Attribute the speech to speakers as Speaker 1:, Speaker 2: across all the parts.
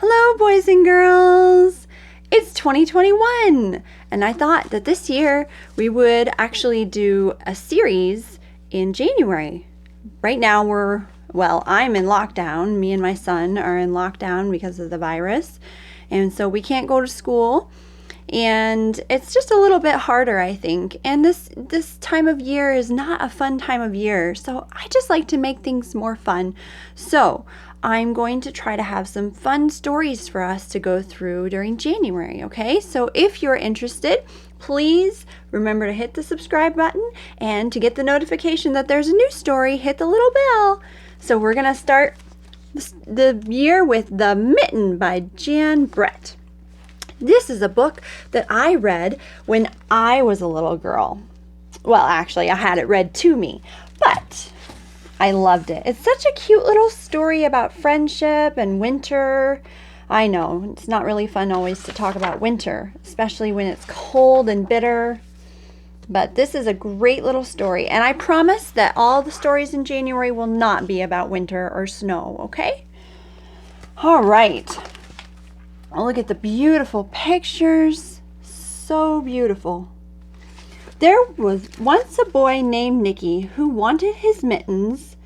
Speaker 1: Hello, boys and girls! It's 2021, and I thought that this year we would actually do a series in January. Right now I'm in lockdown. Me and my son are in lockdown because of the virus, and so we can't go to school. And it's just a little bit harder, I think. And this time of year is not a fun time of year, so I just like to make things more fun. So I'm going to try to have some fun stories for us to go through during January, okay? So if you're interested, please remember to hit the subscribe button, and to get the notification that there's a new story, hit the little bell. So we're going to start the year with The Mitten by Jan Brett. This is a book that I read when I was a little girl. Well, actually, I had it read to me, but I loved it. It's such a cute little story about friendship and winter. I know, it's not really fun always to talk about winter, especially when it's cold and bitter. But this is a great little story, and I promise that all the stories in January will not be about winter or snow, okay? All right. Oh, look at the beautiful pictures. So beautiful. There was once a boy named Nicky who wanted his mittens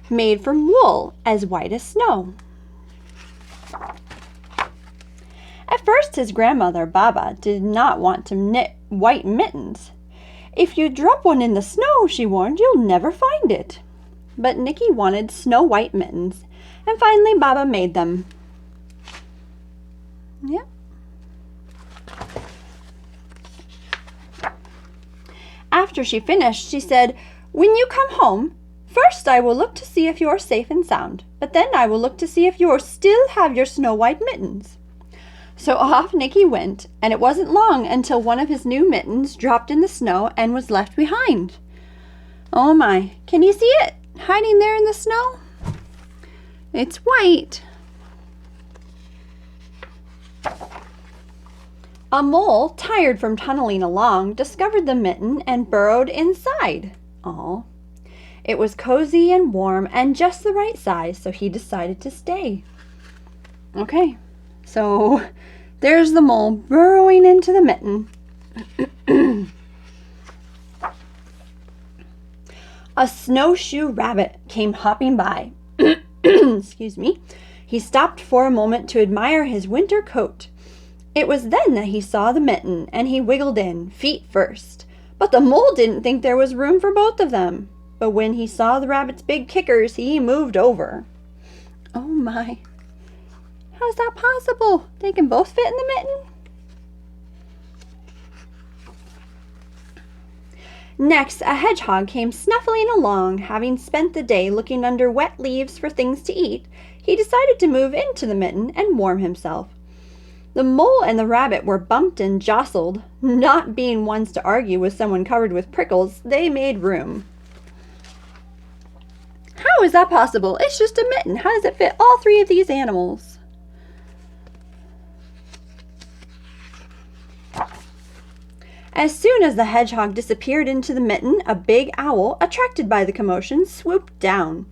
Speaker 1: made from wool as white as snow. At first, his grandmother, Baba, did not want to knit white mittens. "If you drop one in the snow," she warned, "you'll never find it." But Nicky wanted snow white mittens, and finally Baba made them. Yep. After she finished, she said, "When you come home, first I will look to see if you are safe and sound, but then I will look to see if you still have your snow white mittens." So off Nicky went, and it wasn't long until one of his new mittens dropped in the snow and was left behind. Oh my, can you see it hiding there in the snow? It's white. A mole, tired from tunneling along, discovered the mitten and burrowed inside. Oh, it was cozy and warm and just the right size, so he decided to stay. Okay, so there's the mole burrowing into the mitten. A snowshoe rabbit came hopping by. Excuse me. He stopped for a moment to admire his winter coat. It was then that he saw the mitten, and he wiggled in, feet first. But the mole didn't think there was room for both of them. But when he saw the rabbit's big kickers, he moved over. Oh my. How's that possible? They can both fit in the mitten? Next, a hedgehog came snuffling along. Having spent the day looking under wet leaves for things to eat, he decided to move into the mitten and warm himself. The mole and the rabbit were bumped and jostled. Not being ones to argue with someone covered with prickles, they made room. How is that possible? It's just a mitten. How does it fit all three of these animals? As soon as the hedgehog disappeared into the mitten, a big owl, attracted by the commotion, swooped down.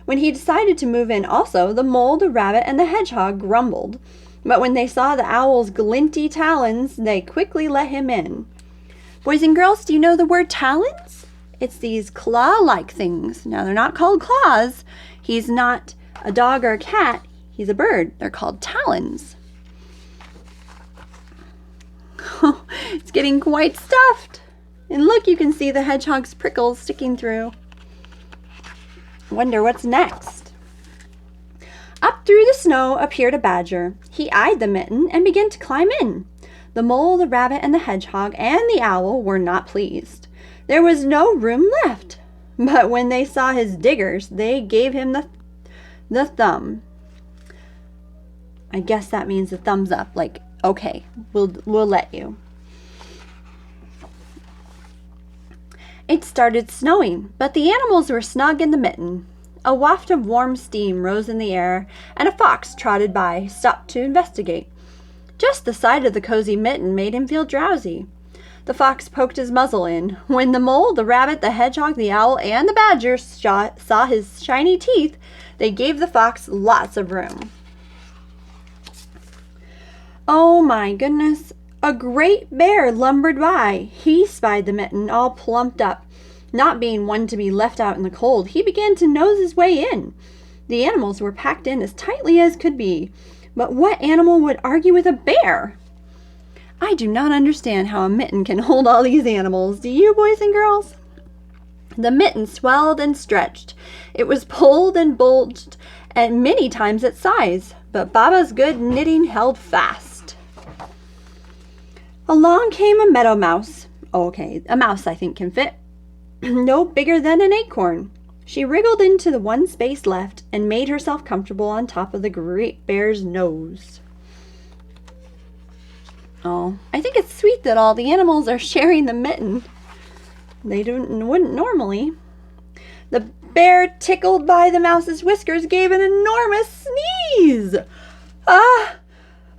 Speaker 1: When he decided to move in also, the mole, the rabbit, and the hedgehog grumbled. But when they saw the owl's glinty talons, they quickly let him in. Boys and girls, do you know the word talons? It's these claw-like things. Now, they're not called claws. He's not a dog or a cat. He's a bird. They're called talons. It's getting quite stuffed. And look, you can see the hedgehog's prickles sticking through. Wonder what's next. Up through the snow appeared a badger. He eyed the mitten and began to climb in. The mole, the rabbit, and the hedgehog, and the owl were not pleased. There was no room left. But when they saw his diggers, they gave him the thumb. I guess that means the thumbs up, like, okay, we'll let you. It started snowing, but the animals were snug in the mitten. A waft of warm steam rose in the air, and a fox trotted by, stopped to investigate. Just the sight of the cozy mitten made him feel drowsy. The fox poked his muzzle in. When the mole, the rabbit, the hedgehog, the owl, and the badger saw his shiny teeth, they gave the fox lots of room. Oh my goodness. A great bear lumbered by. He spied the Mitten all plumped up. Not being one to be left out in the cold, he began to nose his way in. The animals were packed in as tightly as could be. But what animal would argue with a bear? I do not understand how a Mitten can hold all these animals. Do you, boys and girls? The Mitten swelled and stretched. It was pulled and bulged and many times its size, but Baba's good knitting held fast. Along came a meadow mouse. Okay, a mouse I think can fit. No bigger than an acorn. She wriggled into the one space left and made herself comfortable on top of the great bear's nose. Oh, I think it's sweet that all the animals are sharing the Mitten. They wouldn't normally. The bear, tickled by the mouse's whiskers, gave an enormous sneeze. Ah!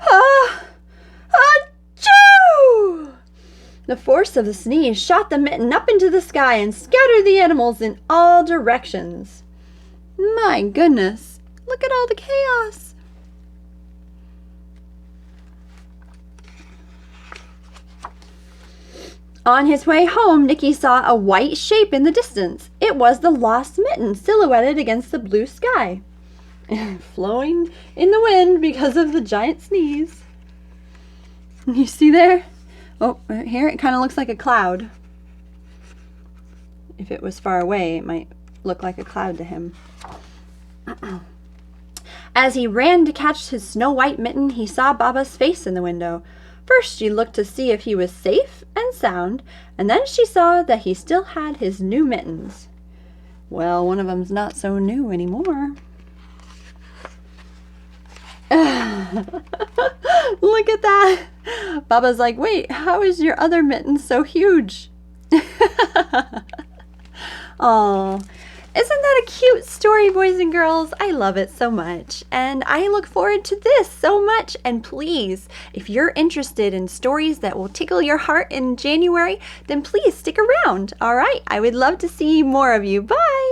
Speaker 1: Ah! Achoo! The force of the sneeze shot the Mitten up into the sky and scattered the animals in all directions. My goodness, look at all the chaos. On his way home, Nicky saw a white shape in the distance. It was the lost Mitten, silhouetted against the blue sky, flowing in the wind because of the giant sneeze. You see there? Oh, here it kind of looks like a cloud. If it was far away, it might look like a cloud to him. As he ran to catch his snow-white Mitten, he saw Baba's face in the window. First, she looked to see if he was safe and sound, and then she saw that he still had his new mittens. Well, one of them's not so new anymore. Look at that. Baba's like, wait, how is your other mitten so huge? Oh, isn't that a cute story, boys and girls? I love it so much, and I look forward to this so much. And please, if you're interested in stories that will tickle your heart in January, then please stick around. All right, I would love to see more of you. Bye.